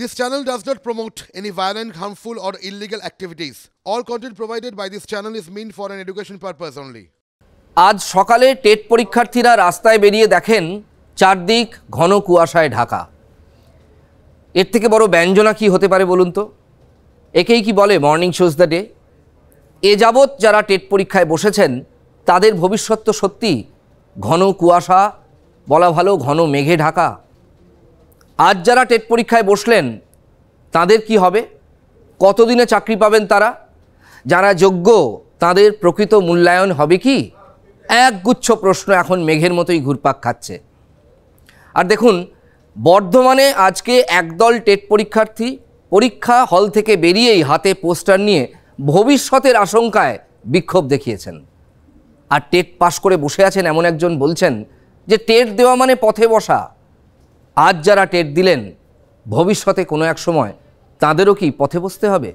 This channel does not promote any violent, harmful or illegal activities. All content provided by this channel is meant for an education purpose only. আজ সকালে TET পরীক্ষার্থীরা রাস্তায় বেরিয়ে দেখেন চারদিক ঘন কুয়াশায় ঢাকা। এর থেকে বড় ব্যঞ্জনা কি হতে পারে বলুন তো? একেই কি বলে মর্নিং শোজ দ্য ডে? এ যাবৎ যারা টেট পরীক্ষায় বসেছেন তাদের ভবিষ্যৎ তো সত্যি ঘন কুয়াশা, বলা ভালো ঘন মেঘে ঢাকা। আজ যারা টেট পরীক্ষায় বসলেন তাদের কি হবে? কতদিনে চাকরি পাবেন তারা? যারা যোগ্য তাদের প্রকৃত মূল্যায়ন হবে কি? একগুচ্ছ প্রশ্ন এখন মেঘের মতোই ঘুরপাক খাচ্ছে। আর দেখুন, বর্ধমানে আজকে একদল টেট পরীক্ষার্থী পরীক্ষা হল থেকে বেরিয়েই হাতে পোস্টার নিয়ে ভবিষ্যতের আশঙ্কায় বিক্ষোভ দেখিয়েছেন। আর টেট পাশ করে বসে আছেন এমন একজন বলছেন যে টেট দেওয়া মানে পথে বসা। আজ যারা টেট দিলেন ভবিষ্যতে কোনো এক সময় তাদেরও কি পথে বসতে হবে?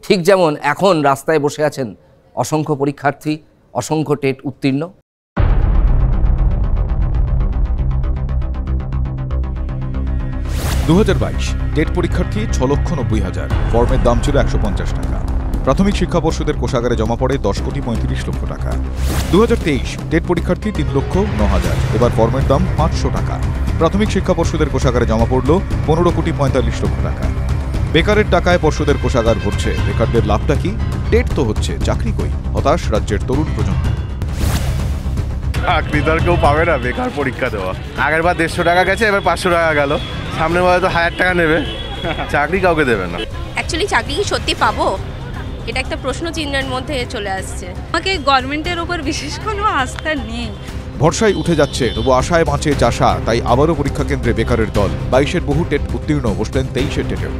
ঠিক যেমন এখন রাস্তায় বসে আছেন অসংখ্য পরীক্ষার্থী, অসংখ্য টেট উত্তীর্ণ। টেট পরীক্ষার্থী 6,90,000, ফর্মের দাম ছিল 150 টাকা। প্রাথমিক শিক্ষা পর্ষদের কোষাগারে জমা পড়ে 10,35,00,000 টাকা। 2023 টেট পরীক্ষার্থী 3,09,000, এবার ফর্মের দাম 500 টাকা। প্রাথমিক শিক্ষা পর্ষদের কোষাগারে জমা পড়ল 15,45,00,000 টাকা। বেকারের টাকায় পর্ষদের কোষাগার ভরছে, বেকারদের লাভটা কি? টেট তো হচ্ছে, চাকরি কই? হতাশ রাজ্যের তরুণ প্রজন্ম। চাকরি তো আর কেউ পাবে না বেকার পরীক্ষা দেওয়া। আগের বার 150 টাকা গেছে, এবার 500 টাকা গেল। সামনে বার তো 1000 টাকা নেবে, চাকরি কাউকে দেবে না। অ্যাকচুয়ালি চাকরি কি সত্যি পাবো? এটা একটা প্রশ্ন চিহ্নের মধ্যে চলে আসছে। আমাকে গভর্নমেন্টের উপর বিশেষ কোনো আস্থা নেই। ভরসায় উঠে যাচ্ছে, তবু আশায় বাঁচে চাষা। তাই আবারও পরীক্ষা কেন্দ্রে বেকারের দল। 22-এর বহু টেট উত্তীর্ণ বসলেন 23-এর টেটেও।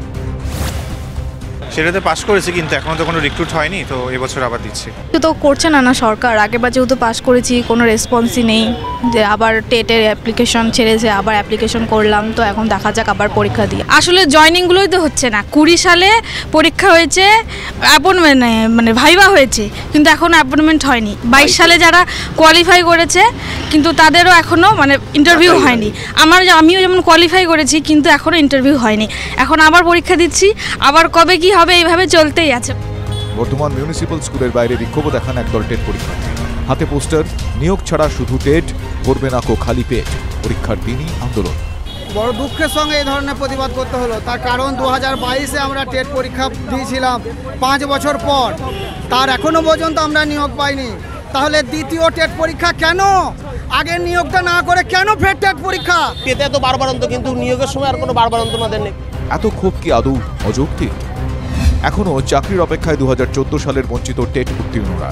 সেটাতে পাশ করেছি, কিন্তু এখনো তো কোনো রিক্রুট হয়নি, তো এবছর আবার দিচ্ছি। তো করছে না সরকার। আগেবার যেহেতু পাস করেছি, কোনো রেসপন্সই নেই। যে আবার টেটের অ্যাপ্লিকেশন ছেড়েছে, আবার অ্যাপ্লিকেশন করলাম, তো এখন দেখা যাক আবার পরীক্ষা দিয়ে। আসলে জয়নিংগুলোই তো হচ্ছে না। 20 সালে পরীক্ষা হয়েছে, মানে ভাইবা হয়েছে, কিন্তু এখনও অ্যাপয়েন্টমেন্ট হয়নি। 22 সালে যারা কোয়ালিফাই করেছে কিন্তু তাদেরও এখনও মানে ইন্টারভিউ হয়নি। আমিও যেমন কোয়ালিফাই করেছি, কিন্তু এখনও ইন্টারভিউ হয়নি। এখন আবার পরীক্ষা দিচ্ছি, আবার কবে কি হবে এইভাবে চলতেই আছে। বর্ধমান মিউনিসিপ্যাল স্কুলের বাইরে বিক্ষোভ দেখান একদল টেট পরীক্ষার্থী। হাতে পোস্টার, নিয়োগ ছাড়া শুধু টেট, করবে না কো খালি পেট। পরীক্ষার দিনই আন্দোলন। বড় দুঃখের সঙ্গে এই ধরনের প্রতিবাদ করতে হলো। তার কারণ 2022-এ আমরা টেট পরীক্ষা দিয়েছিলাম 5 বছর পর, তার এখনো পর্যন্ত আমরা নিয়োগ পাইনি। তাহলে দ্বিতীয় টেট পরীক্ষা কেন? আগে নিয়োগটা না করে কেন ফের টেট পরীক্ষা? টেটে তো বারবারন্ত, কিন্তু নিয়োগের সময় আর কোনো বারবারন্ত না দেন। এত ক্ষোভ কি আদৌ অযৌক্তিক? এখনও চাকরির অপেক্ষায় 2014 সালের বঞ্চিত টেট উত্তীর্ণরা।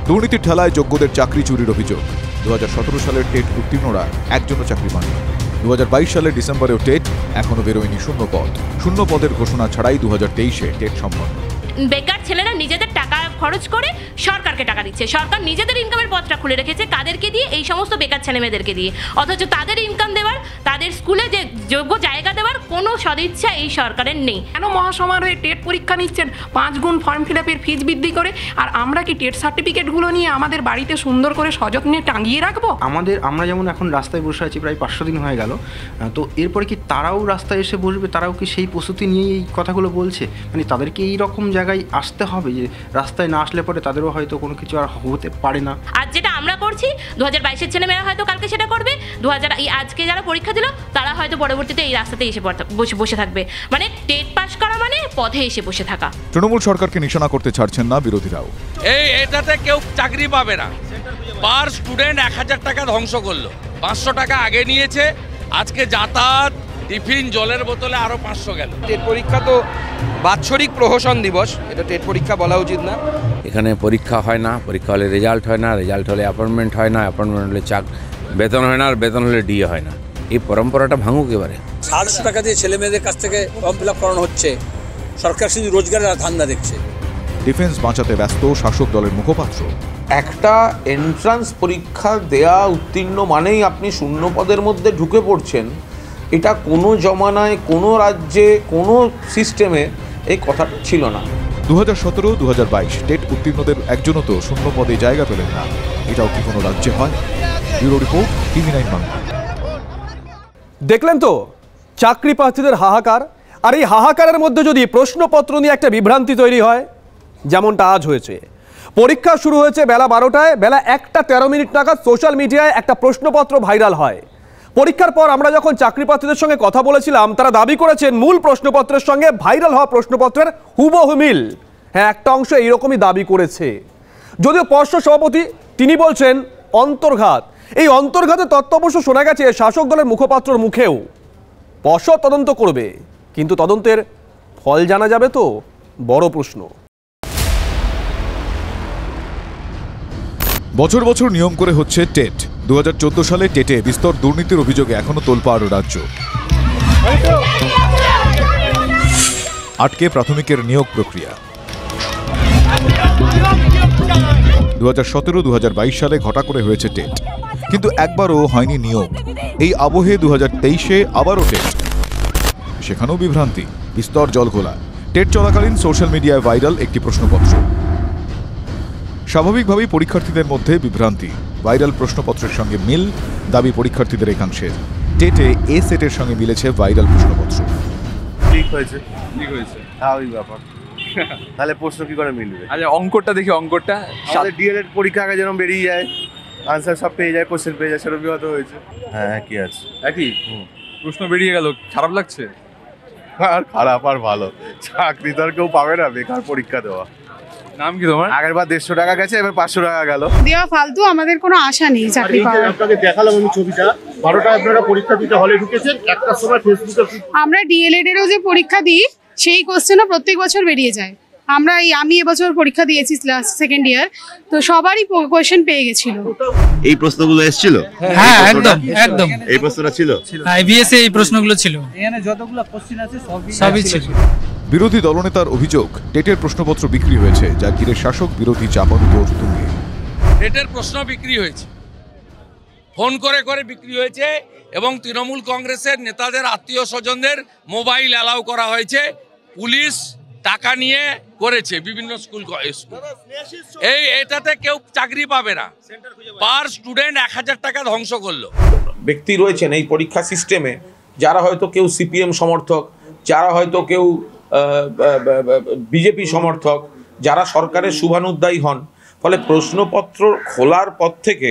দুর্নীতির ঠেলায় যোগ্যদের চাকরি চুরির অভিযোগ। 2017 সালের টেট উত্তীর্ণরা একজনও চাকরি পাননি। 2022 সালের ডিসেম্বরেও টেট, এখনও বেরোয়নি শূন্য পদ। শূন্য পদের ঘোষণা ছাড়াই 2023-এ টেট সম্পন্ন। বেকার ছেলেরা নিজেদের টাকা খরচ করে সরকারকে টাকা দিচ্ছে। সরকার নিজেদের ইনকামের পথটা খুলে রেখেছে কাদেরকে দিয়ে? এই সমস্ত বেকার ছেলেমেয়েদেরকে দিয়ে। অথচ তাদের ইনকাম দেওয়ার, তাদের স্কুলে যে যোগ্য জায়গা দেওয়ার কোনো সদিচ্ছা এই সরকারের নেই। কেন মহাসমারোহে টেট পরীক্ষা নিচ্ছেন 5 গুণ ফর্ম ফিল আপের ফিজ বৃদ্ধি করে? আর আমরা কি টেট সার্টিফিকেটগুলো নিয়ে আমাদের বাড়িতে সুন্দর করে সযত্নে টাঙিয়ে রাখবো? আমরা যেমন এখন রাস্তায় বসে আছি, প্রায় 500 দিন হয়ে গেল। তো এরপরে কি তারাও রাস্তায় এসে বসবে? তারাও কি সেই প্রস্তুতি নিয়ে এই কথাগুলো বলছে? মানে তাদেরকে এই রকম জায়গায় আসতে হবে যে রাস্তায় না আসলে পরে তাদেরও হয়তো কোনো কিছু আর হতে পারে না। আজ যেটা আমরা করছি, 2022-এর ছেলেমেয়েরা হয়তো কালকে সেটা করবে। আজকে যারা পরীক্ষা দিল তারা হয়তো পরবর্তীতে এই রাস্তাতে এসে বসে থাকবে। মানে টেট পাস করা মানে পথে এসে বসে থাকা। তৃণমূল সরকারকে নিশানা করতে ছাড়ছেন না বিরোধীরাও। এটাতে কেউ চাকরি পাবে না। পার স্টুডেন্ট 1000 টাকা ধ্বংস করলো। 500 টাকা আগে নিয়েছে, আজকে যাতায়াত, টিফিন, জলের বোতলে আরো 500 গেল। টেট পরীক্ষা তো বাৎসরিক প্রহসন দিবস, এটা টেট পরীক্ষা বলা উচিত না। এখানে পরীক্ষা হয় না, পরীক্ষা হলে রেজাল্ট হয় না, রেজাল্ট হলে অ্যাপয়েন্টমেন্ট হয় না, অ্যাপয়েন্টমেন্ট হলে বেতন হয় না, আর বেতন হলে ডিএ হয় না। এই পরম্পরাটা ভাঙুক এবারে। 700 টাকা দিয়ে ছেলে মেয়েদের কাছ থেকে ফর্ম ফিল আপ করানো হচ্ছে। সরকার শুধু রোজগারের ধান্দা দেখছে। ডিফেন্স বাঁচাতে ব্যস্ত শাসক দলের মুখপাত্র। একটা এন্ট্রান্স পরীক্ষা দেয়া উত্তীর্ণ মানেই আপনি শূন্য পদের মধ্যে ঢুকে পড়ছেন, এটা কোনো জমানায়, কোনো রাজ্যে, কোনো সিস্টেমে এই কথাটা ছিল না। 2017-2022 টেট উত্তীর্ণদের একজনও তো শূন্য পদে জায়গা পেলেন না। এটাও কি কোনো রাজ্যে হয়? Bureau report, TV9 Bangla. দেখলেন তো চাকরি প্রার্থীদের হাহাকার। আর এই হাহাকারের মধ্যে যদি প্রশ্নপত্র নিয়ে একটা বিভ্রান্তি তৈরি হয়, যেমনটা আজ হয়েছে, পরীক্ষা শুরু হয়েছে বেলা 12টায়, বেলা 1:13 নাগাদ সোশ্যাল মিডিয়ায় একটা প্রশ্নপত্র ভাইরাল হয়। পরীক্ষার পর আমরা যখন চাকরিপ্রার্থীদের সঙ্গে কথা বলেছিলাম, তারা দাবি করেছেন মূল প্রশ্নপত্রের সঙ্গে ভাইরাল হওয়া প্রশ্নপত্রের হুবহু মিল। হ্যাঁ, একটা অংশ এইরকমই দাবি করেছে, যদিও পর্ষদ সভাপতি তিনি বলছেন অন্তর্ঘাত। এই অন্তর্ঘাতের তথ্য অবশ্য শোনা গেছে শাসক দলের মুখপাত্রর মুখেও। পর্ষদ তদন্ত করবে, কিন্তু তদন্তের ফল জানা যাবে তো বড় প্রশ্ন। বছর বছর নিয়ম করে হচ্ছে টেট। 2014 সালে টেটে বিস্তর দুর্নীতির অভিযোগে এখনো তোলপাড় রাজ্য। আটকে প্রাথমিকের নিয়োগ প্রক্রিয়া। 2017-2022 সালে ঘটা করে হয়েছে টেট, কিন্তু একবারও হয়নি নিয়োগ। এই আবহে 2023-এ আবারও টেট, সেখানেও বিভ্রান্তি, বিস্তর জলঘোলা। টেট চলাকালীন সোশ্যাল মিডিয়ায় ভাইরাল একটি প্রশ্নপত্র। স্বাভাবিকভাবেই পরীক্ষার্থীদের মধ্যে বিভ্রান্তি। ভাইরাল প্রশ্নপত্রের সঙ্গে মিল, দাবি পরীক্ষার্থীদের একাংশের। টেটে এ সেটের সঙ্গে মিলেছে ভাইরাল প্রশ্নপত্র। ঠিক হয়েছে, ঠিক হয়েছে, ওই ব্যাপার। তাহলে প্রশ্ন কি করে মিলবে? আচ্ছা, অঙ্কটা দেখি। অঙ্কটা আমাদের ডিএলএড পরীক্ষা আগে যেরকম বেরিয়ে যায়, আনসার সব পেয়ে যায়, কোশ্চেন পেয়ে যায়, সেরকমই হয়তো হয়েছে। হ্যাঁ, কি আছে, একই প্রশ্ন বেরিয়ে গেল, খারাপ লাগছে? আর খারাপ আর ভালো, চাকরি তো আর কেউ পাবে না, বেকার পরীক্ষা দেওয়া। নাম কি তোমার? আগের বার 150 টাকা গেছে, এবার 500 টাকা গেল। দেওয়া ফালতু, আমাদের কোনো আশা নেই চাকরি পাওয়ার। আপনাকে দেখালাম আমি ছবিটা, 12টায় আপনারা পরীক্ষা দিতে হলে ঢুকেছেন, একটার সময় ফেসবুকে আমরা ডিএলএড এরও যে পরীক্ষা দিই, সেই কোশ্চেনও প্রত্যেক বছর বেরিয়ে যায়। আমি এবছর পরীক্ষা দিয়েছি সেকেন্ড ইয়ার, তো সবারই কোশ্চেন পেয়ে গেছিল। এই প্রশ্নগুলো এসেছিল? হ্যাঁ, একদম একদম। এই প্রশ্নটা ছিল? আইবিএস এ এই প্রশ্নগুলো ছিল। এখানে যতগুলো কোশ্চেন আছে সবই ছিল। বিরোধী দলনেতার অভিযোগ, টেটের প্রশ্নপত্র বিক্রি হয়েছে, যা ঘিরে শাসক বিরোধী চাপানুতোর তুঙ্গে। টেটের প্রশ্ন বিক্রি হয়েছে, ফোন করে করে বিক্রি হয়েছে, এবং তৃণমূল কংগ্রেসের নেতাদের আত্মীয় স্বজনদের মোবাইল অ্যালাউ করা হয়েছে। পুলিশ টাকা নিয়ে করেছে বিভিন্ন স্কুল। এটাতে কেউ চাকরি পাবে না। পার স্টুডেন্ট 1000 টাকা ধ্বংস করলো। ব্যক্তি রয়েছেন এই পরীক্ষা সিস্টেমে, যারা হয়তো কেউ সিপিএম সমর্থক, যারা হয়তো কেউ বিজেপি সমর্থক, যারা সরকারের শুভানুদ্দায়ী হন। ফলে প্রশ্নপত্র খোলার পর থেকে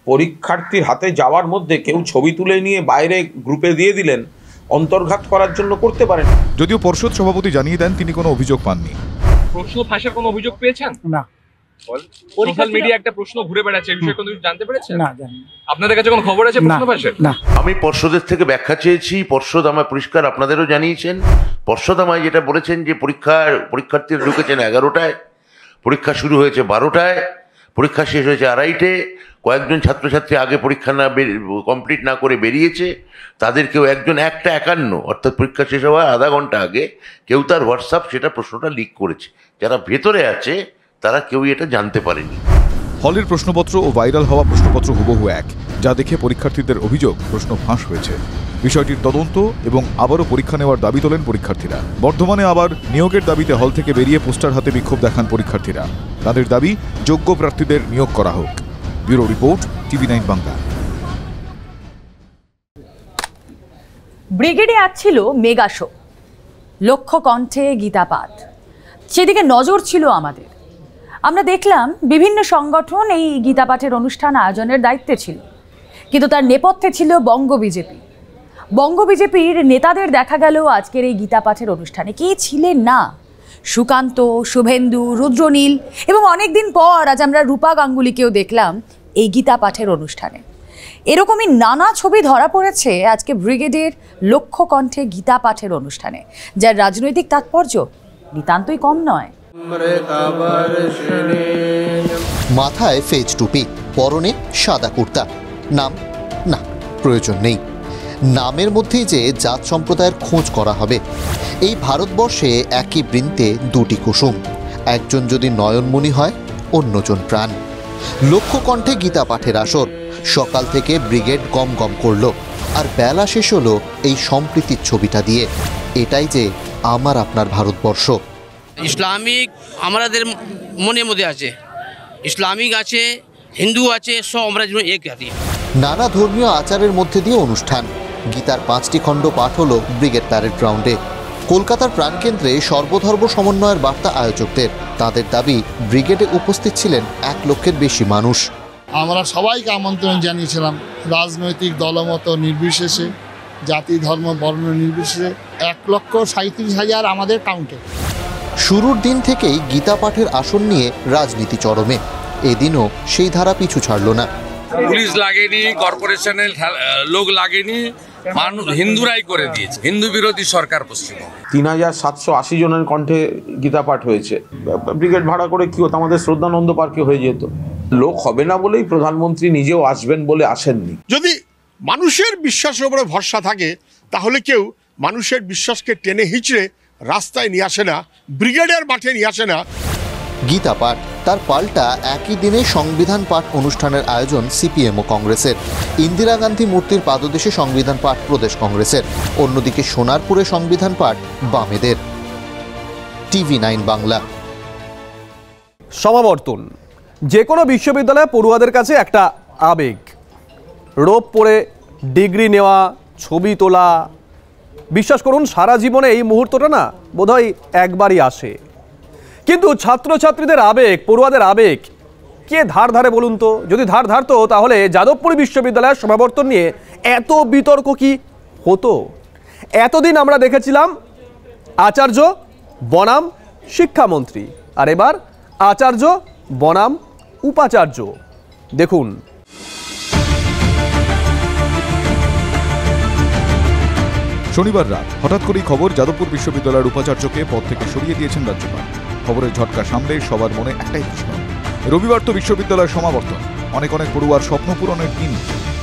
পরীক্ষার্থীর হাতে যাওয়ার মধ্যে কেউ ছবি তুলে নিয়ে বাইরে গ্রুপে দিয়ে দিলেন, অন্তর্ঘাত করার জন্য করতে পারেন। যদিও পর্ষদ সভাপতি জানিয়ে দেন তিনি কোনো অভিযোগ পাননি। প্রশ্ন ফাঁসের কোনো অভিযোগ পেয়েছেন? না। সোশ্যাল মিডিয়া একটা প্রশ্ন ঘুরে বেড়াচ্ছে, এই বিষয়ে কোনো কিছু জানতে পেরেছেন? না, জানি না। আপনাদের কাছে কোনো খবর আছে প্রশ্ন ফাঁসের? না। আমি পর্ষদের থেকে ব্যাখ্যা চেয়েছি, পর্ষদ আমায় পরিষ্কার, আপনাদেরও জানিয়েছেন, পর্ষদ আমায় যেটা বলেছেন যে পরীক্ষার্থীরা ঢুকেছেন 11টায়, পরীক্ষা শুরু হয়েছে 12টায়, পরীক্ষা শেষ হয়েছে 2:30-টে। কয়েকজন ছাত্রছাত্রী আগে পরীক্ষা কমপ্লিট না করে বেরিয়েছে, তাদেরকেও একজন 1:51 অর্থাৎ পরীক্ষা শেষ হওয়ার আধা ঘন্টা আগে কেউ তার হোয়াটসঅ্যাপ সেটা প্রশ্নটা লিক করেছে। যারা ভেতরে আছে তারা কেউই এটা জানতে পারেনি। হলের প্রশ্নপত্র ও ভাইরাল হওয়া প্রশ্নপত্র হুবহু এক, যা দেখে পরীক্ষার্থীদের অভিযোগ প্রশ্ন ফাঁস হয়েছে। বিষয়টির তদন্ত এবং আবারও পরীক্ষা নেওয়ার দাবি তোলেন পরীক্ষার্থীরা। বর্ধমানে আবার নিয়োগের দাবিতে হল থেকে বেরিয়ে পোস্টার হাতে বিক্ষোভ দেখান পরীক্ষার্থীরা। তাদের দাবি যোগ্য প্রার্থীদের নিয়োগ করা হোক। Bureau report, TV9 Bangla. ব্রিগেডে আজ ছিল মেগা শো, লক্ষ্য কণ্ঠে গীতাপাঠ। সেদিকে নজর ছিল আমাদের। আমরা দেখলাম বিভিন্ন সংগঠন এই গীতাপাঠের অনুষ্ঠান আয়োজনের দায়িত্বে ছিল, কিন্তু তার নেপথ্যে ছিল বঙ্গ বিজেপি। বঙ্গ বিজেপির নেতাদের দেখা গেল আজকের এই গীতাপাঠের অনুষ্ঠানে। কে ছিলেন না? সুকান্ত, শুভেন্দু, রুদ্রনীল এবং অনেকদিন পর আজ আমরা রূপা গাঙ্গুলিকেও দেখলাম এই গীতাপাঠের অনুষ্ঠানে। এরকমই নানা ছবি ধরা পড়েছে আজকে ব্রিগেডের লক্ষ্য কণ্ঠে গীতাপাঠের অনুষ্ঠানে, যার রাজনৈতিক তাৎপর্য নিতান্তই কম নয়। মাথায় ফেজ টুপি, পরনে সাদা কুর্তা, নাম না প্রয়োজন নেই। নামের মধ্যেই যে জাত সম্প্রদায়ের খোঁজ করা হবে। এই ভারতবর্ষে একই বৃন্তে দুটি কুসুম, একজন যদি নয়নমণি হয়, অন্যজন প্রাণ। লক্ষ্য কণ্ঠে গীতা পাঠের আসর সকাল থেকে ব্রিগেড গম গম করলো, আর বেলা শেষ হলো এই সম্প্রীতির ছবিটা দিয়ে। এটাই যে আমার আপনার ভারতবর্ষ। ইসলামিক আমাদের মনের মধ্যে আছে, ইসলামিক আছে, হিন্দু আছে, সব আমরা এক জাতি। নানা ধর্মীয় আচারের মধ্যে দিয়ে অনুষ্ঠান। গীতার 5টি খণ্ড পাঠ হলো ব্রিগেড প্যারেড গ্রাউন্ডে। কলকাতার প্রাণকেন্দ্রে সর্বধর্ম সমন্বয়ের বার্তা আয়োজকদের। তাদের দাবি, ব্রিগেডে উপস্থিত ছিলেন 1 লক্ষের বেশি মানুষ। আমরা সবাইকে আমন্ত্রণ জানিয়েছিলাম, রাজনৈতিক দলমত নির্বিশেষে, জাতি ধর্ম বর্ণ নির্বিশেষে। 1,37,000 আমাদের কাউন্টে। শুরুর দিন থেকেই গীতা পাঠের আসন নিয়ে রাজনীতি চরমে। এদিনও সেই ধারা পিছু ছাড়ল না। পুলিশ লাগেনি, কর্পোরেশনের লোক লাগেনি, মানুষ হিন্দুরাই করে দিয়েছে। হিন্দু বিরোধী সরকার পশ্চিমবঙ্গে। 3780 জনের কণ্ঠে গীতা পাঠ হয়েছে। ব্রিগেড ভাড়া করে কি হতো, আমাদের শ্রদ্ধানন্দ পার্কে হয়ে যেত। লোক হবে না বলেই প্রধানমন্ত্রী নিজেও আসবেন বলে আসেননি। যদি মানুষের বিশ্বাসের উপরে ভরসা থাকে তাহলে কেউ মানুষের বিশ্বাসকে টেনে হিঁচড়ে রাস্তায় নিয়ে আসে না, ব্রিগেডের মাঠে নিয়ে আসে না। গীতা পাঠ, তার পাল্টা একই দিনে সংবিধান পাঠ অনুষ্ঠানের আয়োজন সিপিএম ও কংগ্রেসের। ইন্দিরা গান্ধী মূর্তির পাদদেশে সংবিধান পাঠ প্রদেশ কংগ্রেসের। অন্যদিকে সোনারপুরে সংবিধান পাঠ বামেদের। TV9 বাংলা। সমাবর্তন যে কোনো বিশ্ববিদ্যালয়ে পড়ুয়াদের কাছে একটা আবেগ। রোপ পরে ডিগ্রি নেওয়া, ছবি তোলা, বিশ্বাস করুন সারা জীবনে এই মুহূর্তটা না বোধহয় একবারই আসে। কিন্তু ছাত্রছাত্রীদের আবেগ, পড়ুয়াদের আবেগ কে ধার ধারে বলুন তো? যদি ধার ধারতো তাহলে যাদবপুর বিশ্ববিদ্যালয়ের সমাবর্তন নিয়ে এত বিতর্ক কি হতো? এতদিন আমরা দেখেছিলাম আচার্য বনাম শিক্ষামন্ত্রী, আর এবার আচার্য বনাম উপাচার্য। দেখুন। শনিবার রাত হঠাৎ করেই খবর, যাদবপুর বিশ্ববিদ্যালয়ের উপাচার্যকে পদ থেকে সরিয়ে দিয়েছেন রাজ্যপাল। খবরের ঝটকা সামলে সবার মনে একটাই প্রশ্ন, রবিবার তো বিশ্ববিদ্যালয়ের সমাবর্তন, অনেক পড়ুয়ার স্বপ্ন পূরণের দিন,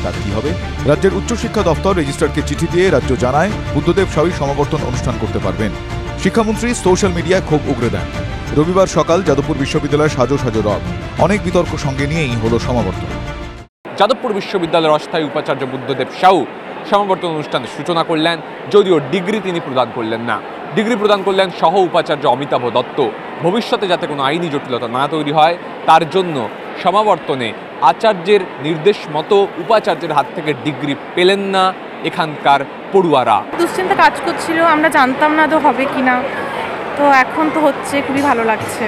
তার কি হবে? রাজ্যের উচ্চশিক্ষা দপ্তর রেজিস্ট্রারকে চিঠি দিয়ে রাজ্য জানায় বুদ্ধদেব সাউই সমাবর্তন অনুষ্ঠান করতে পারবেন। শিক্ষামন্ত্রী সোশ্যাল মিডিয়ায় ক্ষোভ উগরে দেন। রবিবার সকাল যাদবপুর বিশ্ববিদ্যালয়ের সাজো সাজো রব, অনেক বিতর্ক সঙ্গে নিয়েই হলো সমাবর্তন। যাদবপুর বিশ্ববিদ্যালয়ের অস্থায়ী উপাচার্য বুদ্ধদেব সাউ সমাবর্তন অনুষ্ঠানের সূচনা করলেন, যদিও ডিগ্রি তিনি প্রদান করলেন না। ডিগ্রি প্রদান করলেন সহ উপাচার্য অমিতাভ দত্ত। ভবিষ্যতে যাতে কোনো আইনি জটিলতা না তৈরি হয় তার জন্য সমাবর্তনে আচার্যের নির্দেশ মতো উপাচার্যের হাত থেকে ডিগ্রি পেলেন না এখানকার পড়ুয়ারা। দুশ্চিন্তা কাজ করছিল, আমরা জানতাম না তো হবে কিনা, তো এখন তো হচ্ছে, খুবই ভালো লাগছে।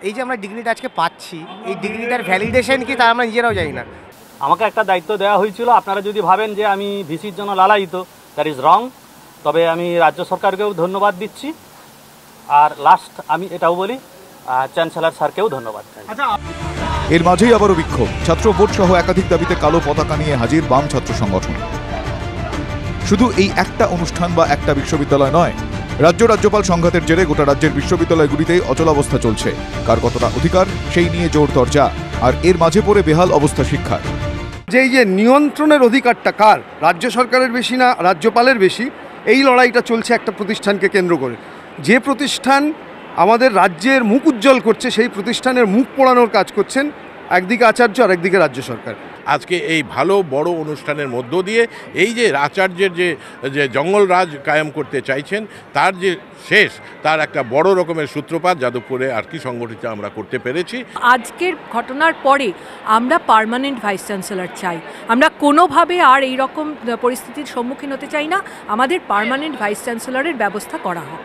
এই যে আমরা ডিগ্রিটা আজকে পাচ্ছি, এই ডিগ্রিটার ভ্যালিডেশন কি তা আমরা নিজেরাও জানি না। আমাকে একটা দায়িত্ব দেওয়া হয়েছিল, আপনারা যদি ভাবেন যে আমি ভিসির জন্য লালায়িত, দ্যাট ইজ রং। তবে আমি রাজ্য সরকারকেও ধন্যবাদ দিচ্ছি, আর লাস্ট আমি এটাও বলি চ্যান্সেলর স্যারকেও ধন্যবাদ। এর মাঝেই আবারও বিক্ষোভ। ছাত্র ভোট সহ একাধিক দাবিতে কালো পতাকা নিয়ে হাজির বাম ছাত্র সংগঠন। শুধু এই একটা অনুষ্ঠান বা একটা বিশ্ববিদ্যালয় নয়, রাজ্যপাল সংঘাতের জেরে গোটা রাজ্যের বিশ্ববিদ্যালয়গুলিতেই অচলাবস্থা চলছে। কার কতটা অধিকার সেই নিয়ে জোর তরজা, আর এর মাঝে পড়ে বেহাল অবস্থা শিক্ষার। যে নিয়ন্ত্রণের অধিকারটা কার, রাজ্য সরকারের বেশি না রাজ্যপালের বেশি, এই লড়াইটা চলছে একটা প্রতিষ্ঠানকে কেন্দ্র করে। যে প্রতিষ্ঠান আমাদের রাজ্যের মুখ উজ্জ্বল করছে, সেই প্রতিষ্ঠানের মুখ পোড়ানোর কাজ করছেন একদিকে আচার্য আর একদিকে রাজ্য সরকার। আজকে এই ভালো বড় অনুষ্ঠানের মধ্য দিয়ে এই যে আচার্যের যে জঙ্গলরাজ কায়েম করতে চাইছেন তার যে শেষ, তার একটা বড় রকমের সূত্রপাত যাদবপুরে আর কি সংগঠিত আমরা করতে পেরেছি। আজকের ঘটনার পরে আমরা পার্মানেন্ট ভাইস চ্যান্সেলর চাই। আমরা কোনোভাবে আর এই রকম পরিস্থিতির সম্মুখীন হতে চাই না। আমাদের পার্মানেন্ট ভাইস চ্যান্সেলরের ব্যবস্থা করা হোক।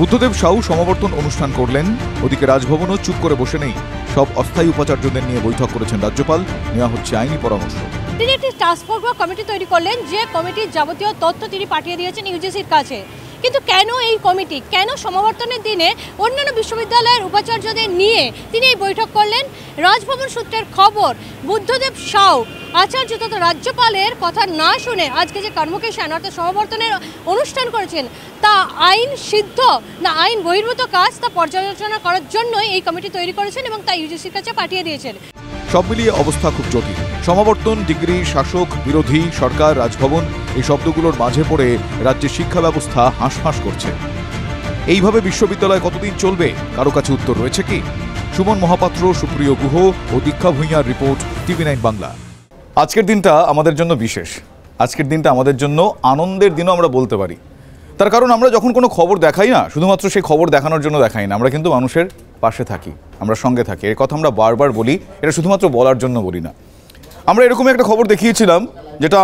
বুদ্ধদেব সাউ সমাবর্তন অনুষ্ঠান করলেন, ওদিকে রাজভবনও চুপ করে বসে নেই। সব অস্থায়ী উপাচার্যদের নিয়ে বৈঠক করেছেন রাজ্যপাল, নেওয়া হচ্ছে আইনি পরামর্শ। তিনি একটি টাস্ক ফোর্স বা কমিটি তৈরি করলেন, যে কমিটির যাবতীয় তথ্য তিনি পাঠিয়ে দিয়েছেন ইউজিসির কাছে। কিন্তু কেন এই কমিটি, কেন সমাবর্তনের দিনে অন্যান্য বিশ্ববিদ্যালয়ের উপাচার্যদের নিয়ে তিনি এই বৈঠক করলেন? রাজভবন সূত্রের খবর, বুদ্ধদেব সাউ আচার্য তথা রাজ্যপালের কথা না শুনে আজকে যে কনভোকেশন অর্থাৎ সমাবর্তনের অনুষ্ঠান করেছেন তা আইন সিদ্ধ না আইন বহির্ভূত কাজ, তা পর্যালোচনা করার জন্যই এই কমিটি তৈরি করেছেন এবং তা ইউজিসির কাছে পাঠিয়ে দিয়েছেন। সব মিলিয়ে অবস্থা খুব জটিল। সমাবর্তন, ডিগ্রি, শাসক, বিরোধী, সরকার, রাজভবন, এই শব্দগুলোর মাঝে পড়ে রাজ্যের শিক্ষা ব্যবস্থা হাঁসফাঁস করছে। এইভাবে বিশ্ববিদ্যালয় কতদিন চলবে, কারো কাছে উত্তর রয়েছে কি? সুমন মহাপাত্র, সুপ্রিয় গুহ ও দীক্ষা ভূঁইয়ার রিপোর্ট, TV9 বাংলা। আজকের দিনটা আমাদের জন্য বিশেষ। আজকের দিনটা আমাদের জন্য আনন্দের দিনও আমরা বলতে পারি। তার কারণ আমরা যখন কোনো খবর দেখাই না, শুধুমাত্র সেই খবর দেখানোর জন্য দেখাই না, আমরা কিন্তু মানুষের পাশে থাকি, আমরা সঙ্গে থাকি। এর কথা আমরা বারবার বলি, এটা শুধুমাত্র বলার জন্য বলি না। আমরা এরকম একটা খবর দেখিয়েছিলাম যেটা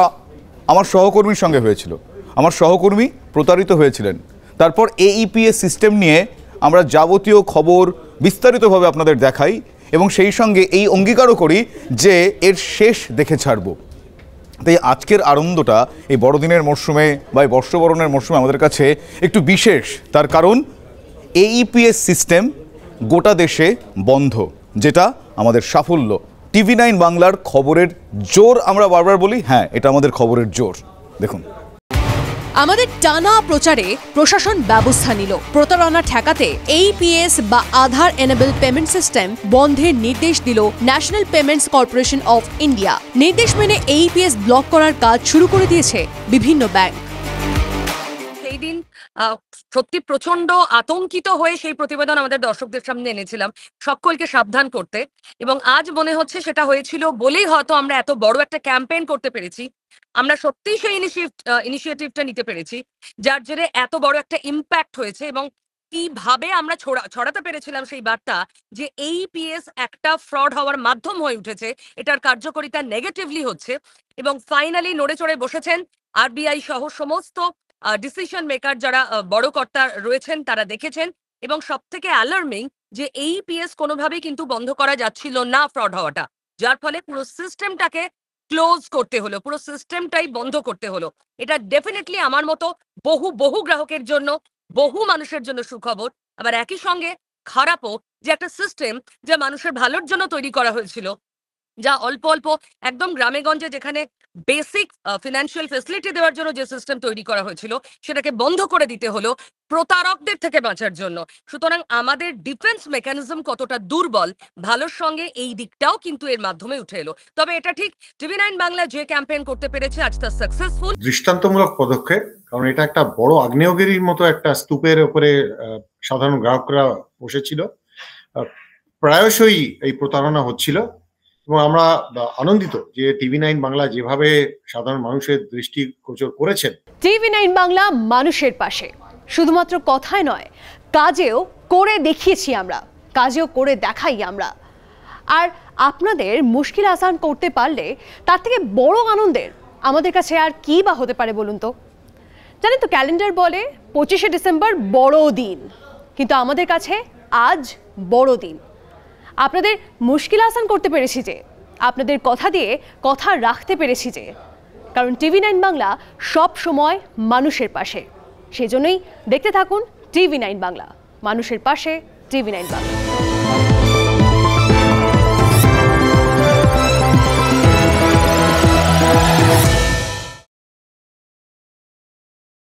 আমার সহকর্মীর সঙ্গে হয়েছিল। আমার সহকর্মী প্রতারিত হয়েছিলেন, তারপর AEPS সিস্টেম নিয়ে আমরা যাবতীয় খবর বিস্তারিতভাবে আপনাদের দেখাই এবং সেই সঙ্গে এই অঙ্গীকারও করি যে এর শেষ দেখে ছাড়ব। তাই আজকের আনন্দটা এই বড়দিনের মরশুমে বা এই বর্ষবরণের মরশুমে আমাদের কাছে একটু বিশেষ, তার কারণ AEPS সিস্টেম গোটা দেশে বন্ধ, যেটা আমাদের সাফল্য। TV9 বাংলার খবরের জোর আমরা বারবার বলি, হ্যাঁ এটা আমাদের খবরের জোর। দেখুন, আমাদের টানা প্রচারে প্রশাসন ব্যবস্থা নিল। প্রতারণা ঠেকাতে AEPS বা আধার এনেবল পেমেন্ট সিস্টেম বন্ধের নির্দেশ দিল national payments corporation of India. নির্দেশ মেনে AEPS ব্লক করার কাজ শুরু করে দিয়েছে বিভিন্ন ব্যাংক। সেই দিন সত্যি প্রচন্ড আতঙ্কিত হয়ে সেই প্রতিবেদন আমাদের দর্শকদের সামনে এনেছিলাম সকলকে সাবধান করতে, এবং আজ মনে হচ্ছে সেটা হয়েছিল বলেই হয়তো আমরা এত বড় একটা ক্যাম্পেইন করতে পেরেছি। আমরা সত্যিই সেই ইনিশিয়েটিভটা নিতে পেরেছি, যার জেরে এত বড় একটা ইম্প্যাক্ট হয়েছে। এবং কিভাবে আমরা ছড়াতে পেরেছিলাম সেই বার্তা যে AEPS একটা ফ্রড হওয়ার মাধ্যম হয়ে উঠেছে, এটার কার্যকারিতা নেগেটিভলি হচ্ছে, এবং ফাইনালি নড়ে চড়ে বসেছেন RBI সহ সমস্ত ডিসিশন মেকার যারা বড় কর্তা রয়েছেন, তারা দেখেছেন। এবং সব থেকে অ্যালার্মিং যে AEPS কোনোভাবেই কিন্তু বন্ধ করা যাচ্ছিল না ফ্রড হওয়াটা, যার ফলে পুরো সিস্টেমটাকে ক্লোজ করতে হলো, পুরো সিস্টেমটাই বন্ধ করতে হলো। এটা ডেফিনেটলি আমার মতো বহু গ্রাহকের জন্য, বহু মানুষের জন্য সুখবর। আবার একই সঙ্গে খারাপও যে একটা সিস্টেম যা মানুষের ভালোর জন্য তৈরি করা হয়েছিল, যা অল্প একদম গ্রামে গঞ্জে যেখানে বেসিক ফিনান্সিয়াল ফেসিলিটি দেওয়ার জন্য যে সিস্টেম তৈরি করা হয়েছিল, সেটাকে বন্ধ করে দিতে হলো প্রতারকদের থেকে বাঁচার জন্য। সুতরাং আমাদের ডিফেন্স মেকানিজম কতটা দুর্বল, ভালোর সঙ্গে এই দিকটাও কিন্তু এর মাধ্যমে উঠে এলো। তবে এটা ঠিক TV9 বাংলা যে ক্যাম্পেইন করতে পেরেছে আজ তা সাকসেসফুল। দৃষ্টান্তমূলক পদক্ষেপ, কারণ এটা একটা বড় আগ্নেয়গিরির মতো একটা স্তূপের উপরে সাধারণ গ্রাহকরা বসেছিল। প্রায়শই এই প্রতারণা হচ্ছিল এবং আমরা আনন্দিত যে TV9 বাংলা যেভাবে সাধারণ মানুষের দৃষ্টিগোচর করেছেন। TV9 বাংলা মানুষের পাশে, শুধুমাত্র কথায় নয়, কাজেও করে দেখিয়েছি আমরা, কাজেও করে দেখাই আমরা। আর আপনাদের মুশকিল আসান করতে পারলে তার থেকে বড় আনন্দের আমাদের কাছে আর কি বা হতে পারে বলুন তো? জানেন তো, ক্যালেন্ডার বলে 25শে ডিসেম্বর বড় দিন, কিন্তু আমাদের কাছে আজ বড় দিন। আপনাদের মুশকিল আসান করতে পেরেছি যে, আপনাদের কথা দিয়ে কথা রাখতে পেরেছি যে, কারণ TV9 বাংলা সব সময় মানুষের পাশে। সেজন্যই দেখতে থাকুন TV9 বাংলা, মানুষের পাশে TV9 বাংলা।